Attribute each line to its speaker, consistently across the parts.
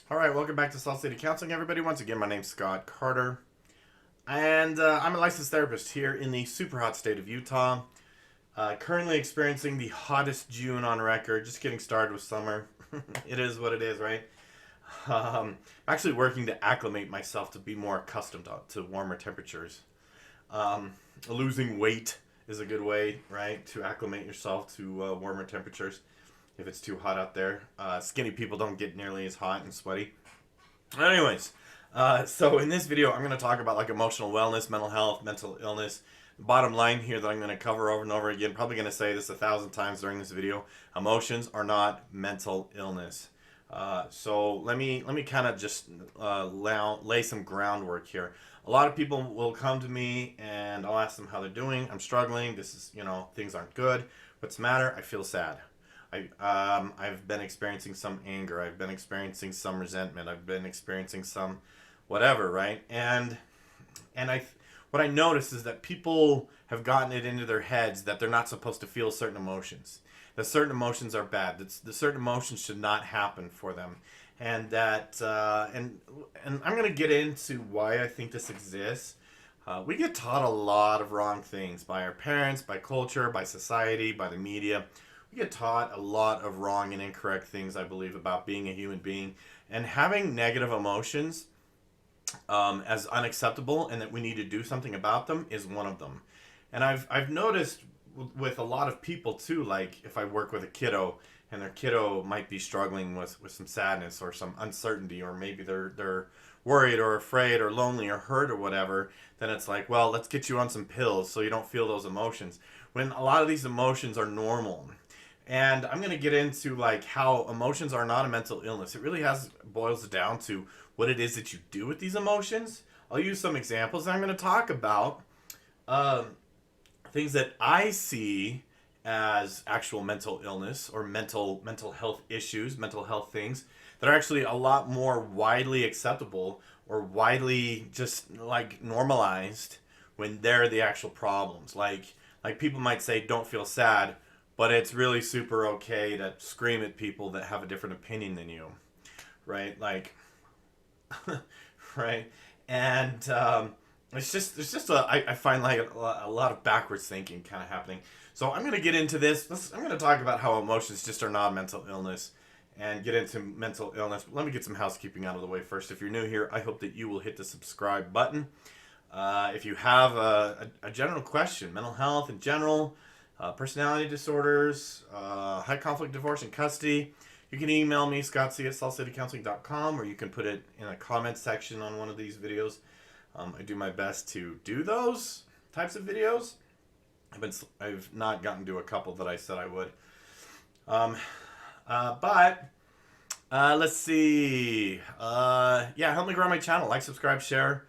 Speaker 1: All right, welcome back to Salt City Counseling, everybody. Once again, my name's Scott Carter, and I'm a licensed therapist here in the super hot state of Utah. Currently experiencing the hottest June on record. Just getting started with summer. It is what it is, right? I'm actually working to acclimate myself to be more accustomed to warmer temperatures. Um, Losing weight is a good way, right, to acclimate yourself to warmer temperatures if it's too hot out there. Skinny people don't get nearly as hot and sweaty. Anyways, so in this video, I'm going to talk about like emotional wellness, mental health, mental illness. The bottom line here that I'm going to cover over and over again, probably going to say this 1,000 times during this video: emotions are not mental illness. So let me kind of just lay some groundwork here. A lot of people will come to me and I'll ask them how they're doing. I'm struggling. This is, things aren't good. What's the matter? I feel sad. I've been experiencing some anger. I've been experiencing some resentment. I've been experiencing some whatever, right? And what I notice is that people have gotten it into their heads that they're not supposed to feel certain emotions. That certain emotions are bad. That certain emotions should not happen for them. And that and I'm gonna get into why I think this exists. We get taught a lot of wrong things by our parents, by culture, by society, by the media. We get taught a lot of wrong and incorrect things, I believe, about being a human being, and having negative emotions as unacceptable, and that we need to do something about them is one of them. And I've noticed with a lot of people too, like if I work with a kiddo and their kiddo might be struggling with some sadness or some uncertainty, or maybe they're worried or afraid or lonely or hurt or whatever, then it's like, well, let's get you on some pills so you don't feel those emotions, when a lot of these emotions are normal. And I'm going to get into like how emotions are not a mental illness. It really boils down to what it is that you do with these emotions. I'll use some examples, and I'm going to talk about um, things that I see as actual mental illness or mental health issues, mental health things that are actually a lot more widely acceptable or widely just like normalized when they're the actual problems. Like people might say, don't feel sad, but it's really super okay to scream at people that have a different opinion than you, right? Like, right? And I find like a lot of backwards thinking kind of happening. So I'm gonna get into this. I'm gonna talk about how emotions just are not mental illness, and get into mental illness. But let me get some housekeeping out of the way first. If you're new here, I hope that you will hit the subscribe button. If you have a general question, mental health in general, personality disorders, high conflict divorce and custody, you can email me, scottc at saltcitycounseling.com, or you can put it in a comment section on one of these videos. I do my best to do those types of videos. I've not gotten to a couple that I said I would. But let's see. Yeah, help me grow my channel. Like, subscribe, share,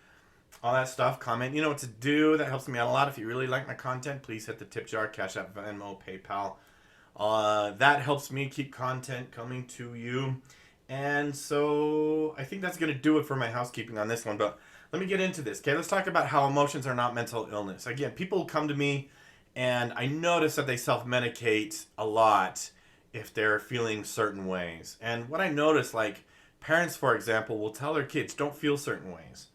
Speaker 1: all that stuff. Comment. You know what to do. That helps me out a lot. If you really like my content, please hit the tip jar, Cash App, Venmo, PayPal. That helps me keep content coming to you. And so I think that's going to do it for my housekeeping on this one. But let me get into this. Okay, let's talk about how emotions are not mental illness. Again, people come to me and I notice that they self-medicate a lot if they're feeling certain ways. And what I notice, like parents, for example, will tell their kids, don't feel certain ways.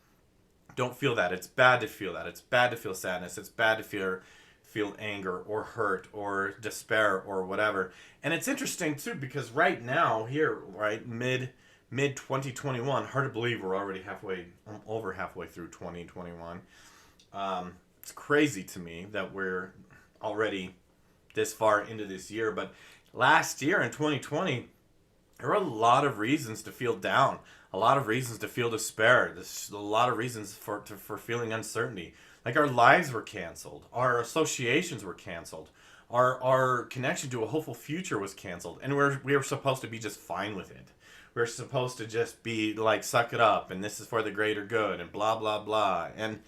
Speaker 1: Don't feel that. It's bad to feel that. It's bad to feel sadness. It's bad to feel anger or hurt or despair or whatever. And it's interesting too, because right now here, right, mid 2021, hard to believe we're already over halfway through 2021. It's crazy to me that we're already this far into this year, but last year in 2020, there were a lot of reasons to feel down, a lot of reasons to feel despair. There's a lot of reasons for feeling uncertainty. Like our lives were canceled, our associations were canceled, our connection to a hopeful future was canceled, and we were supposed to be just fine with it. We're supposed to just be like, suck it up, and this is for the greater good, and blah blah blah. And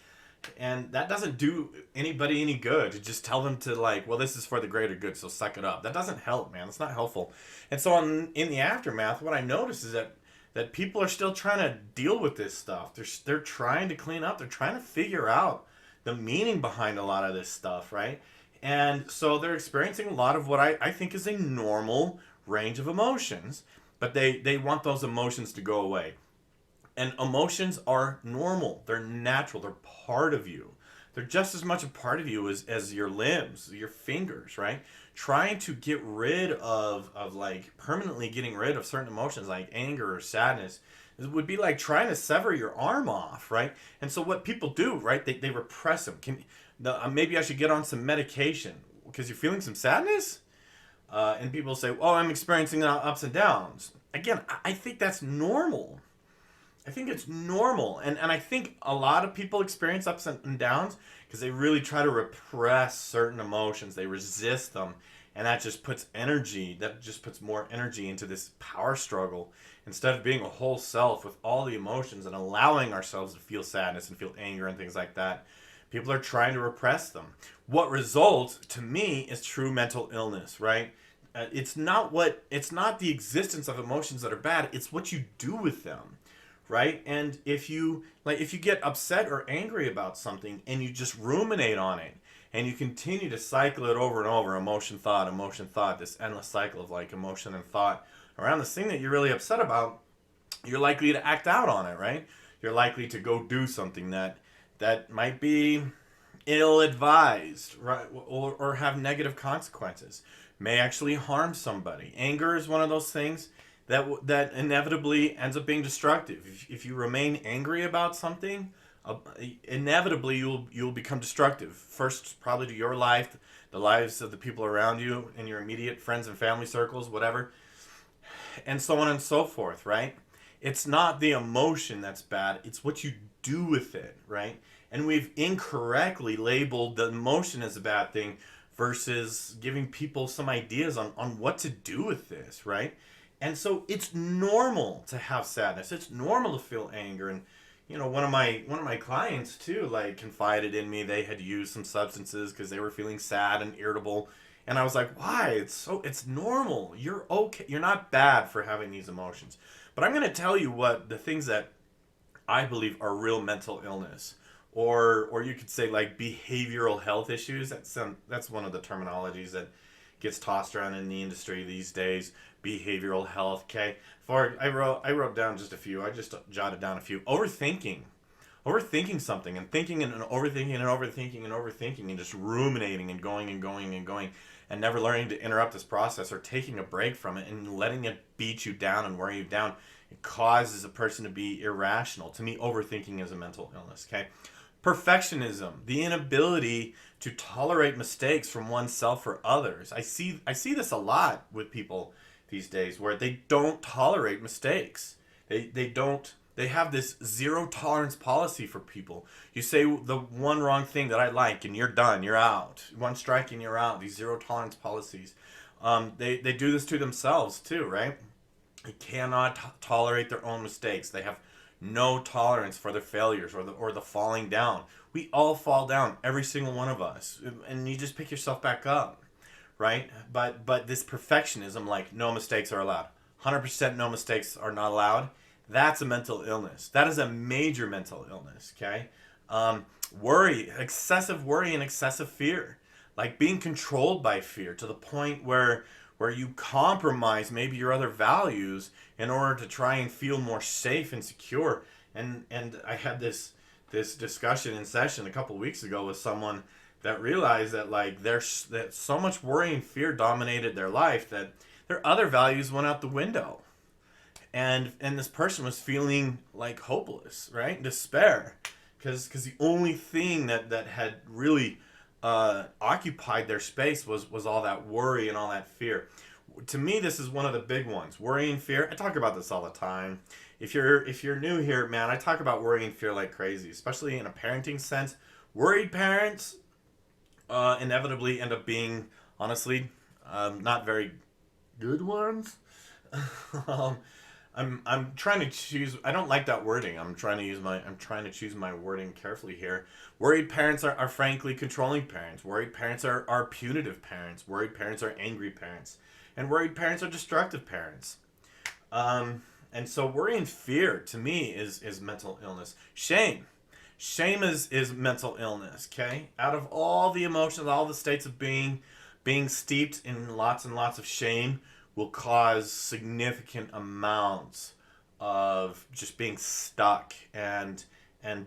Speaker 1: that doesn't do anybody any good to just tell them to like, well, this is for the greater good, so suck it up. That doesn't help, man. It's not helpful. And so in the aftermath, what I notice is that people are still trying to deal with this stuff. They're trying to clean up. They're trying to figure out the meaning behind a lot of this stuff, right? And so they're experiencing a lot of what I think is a normal range of emotions. but they want those emotions to go away. And emotions are normal. They're natural. They're part of you. They're just as much a part of you as your limbs, your fingers, right? Trying to get rid of like permanently getting rid of certain emotions like anger or sadness would be like trying to sever your arm off, right? And so what people do, right? They repress them. Maybe I should get on some medication because you're feeling some sadness? And people say, oh, I'm experiencing ups and downs. Again, I think that's normal. I think it's normal. And I think a lot of people experience ups and downs because they really try to repress certain emotions. They resist them. And that just puts more energy into this power struggle instead of being a whole self with all the emotions and allowing ourselves to feel sadness and feel anger and things like that. People are trying to repress them. What results, to me, is true mental illness, right? It's not the existence of emotions that are bad. It's what you do with them, right? And if you get upset or angry about something and you just ruminate on it and you continue to cycle it over and over, emotion, thought, this endless cycle of like emotion and thought around this thing that you're really upset about, you're likely to act out on it, right? You're likely to go do something that might be ill-advised, right? Or have negative consequences, may actually harm somebody. Anger is one of those things that inevitably ends up being destructive. If you remain angry about something, inevitably you'll become destructive. First, probably to your life, the lives of the people around you, in your immediate friends and family circles, whatever, and so on and so forth, right? It's not the emotion that's bad, it's what you do with it, right? And we've incorrectly labeled the emotion as a bad thing versus giving people some ideas on what to do with this, right? And so it's normal to have sadness. It's normal to feel anger. And one of my clients too, like, confided in me they had used some substances because they were feeling sad and irritable. And I was like, why? It's normal. You're okay. You're not bad for having these emotions. But I'm going to tell you what the things that I believe are real mental illness, or you could say like behavioral health issues. That's one of the terminologies that gets tossed around in the industry these days. Behavioral health. Okay. I wrote down just a few. I just jotted down a few. Overthinking something and thinking and overthinking and overthinking and overthinking and just ruminating and going and going and going and never learning to interrupt this process or taking a break from it and letting it beat you down and wear you down. It causes a person to be irrational. To me, overthinking is a mental illness. Okay. Perfectionism, the inability to tolerate mistakes from oneself or others. I see this a lot with people these days where they don't tolerate mistakes. They have this zero tolerance policy for people. You say the one wrong thing that I like and you're done, you're out. One strike and you're out. These zero tolerance policies. They do this to themselves too, right? They cannot tolerate their own mistakes. They have no tolerance for their failures or the falling down. We all fall down, every single one of us, and you just pick yourself back up, right? But this perfectionism, like no mistakes are allowed, 100% no mistakes are not allowed. That's a mental illness. That is a major mental illness. Okay, excessive worry and excessive fear, like being controlled by fear to the point where you compromise maybe your other values in order to try and feel more safe and secure. And I had this discussion in session a couple of weeks ago with someone that realized that that so much worry and fear dominated their life that their other values went out the window. And this person was feeling like hopeless, right? Despair. Because the only thing that had really occupied their space was all that worry and all that fear. To me, this is one of the big ones. Worry and fear. I talk about this all the time. If you're new here, man, I talk about worry and fear like crazy, especially in a parenting sense. Worried parents inevitably end up being, honestly, not very good ones. I'm trying to choose. I don't like that wording. I'm trying to choose my wording carefully here. Worried parents are frankly controlling parents. Worried parents are punitive parents. Worried parents are angry parents, and worried parents are destructive parents. And so worry and fear to me is mental illness. Shame is mental illness. Okay, out of all the emotions, all the states of being steeped in lots and lots of shame, will cause significant amounts of just being stuck and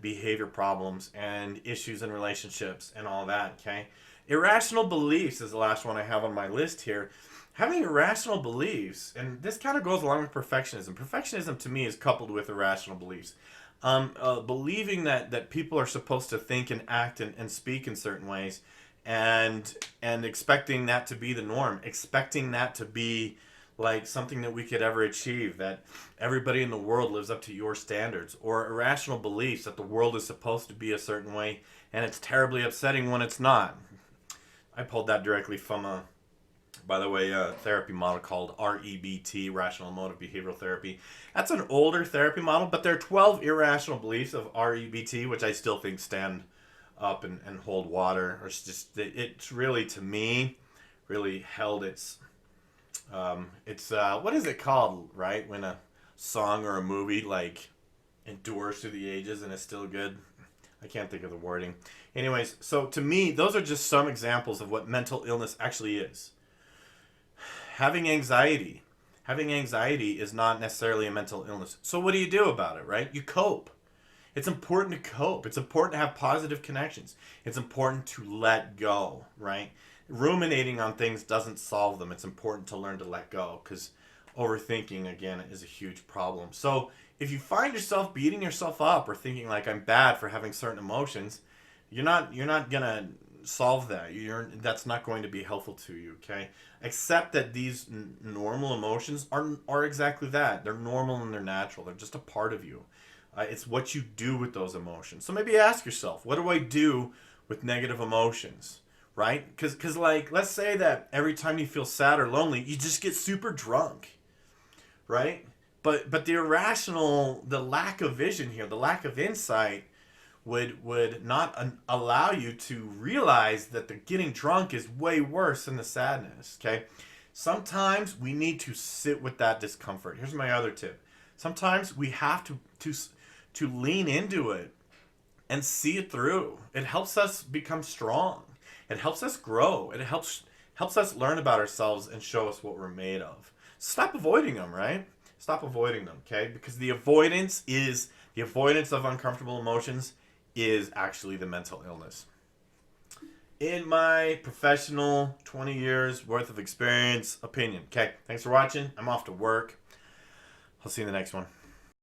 Speaker 1: behavior problems and issues in relationships and all that, okay? Irrational beliefs is the last one I have on my list here. Having irrational beliefs, and this kind of goes along with perfectionism. Perfectionism to me is coupled with irrational beliefs. Believing that people are supposed to think and act and speak in certain ways, and expecting that to be the norm, expecting that to be like something that we could ever achieve, that everybody in the world lives up to your standards, or irrational beliefs that the world is supposed to be a certain way, and it's terribly upsetting when it's not. I pulled that directly from by the way, a therapy model called REBT, Rational Emotive Behavioral Therapy. That's an older therapy model, but there are 12 irrational beliefs of REBT, which I still think stand up and hold water. Or it's really, to me, really held its what is it called, right? When a song or a movie like endures through the ages and is still good. I can't think of the wording. Anyways, so to me, those are just some examples of what mental illness actually is. Having anxiety. Having anxiety is not necessarily a mental illness. So what do you do about it, right? You cope. It's important to cope. It's important to have positive connections. It's important to let go, right? Ruminating on things doesn't solve them. It's important to learn to let go, because overthinking, again, is a huge problem. So if you find yourself beating yourself up or thinking like, I'm bad for having certain emotions, you're not gonna solve that. That's not going to be helpful to you, okay? Accept that these normal emotions are exactly that. They're normal and they're natural. They're just a part of you. It's what you do with those emotions. So maybe ask yourself, what do I do with negative emotions, right? Because like, let's say that every time you feel sad or lonely, you just get super drunk, right? But the irrational, the lack of vision here, the lack of insight would not allow you to realize that the getting drunk is way worse than the sadness, okay? Sometimes we need to sit with that discomfort. Here's my other tip. Sometimes we have to lean into it and see it through. It helps us become strong. It helps us grow. It helps us learn about ourselves and show us what we're made of. Stop avoiding them, right? Stop avoiding them, okay? Because the avoidance of uncomfortable emotions is actually the mental illness. In my professional 20 years worth of experience opinion. Okay, thanks for watching. I'm off to work. I'll see you in the next one.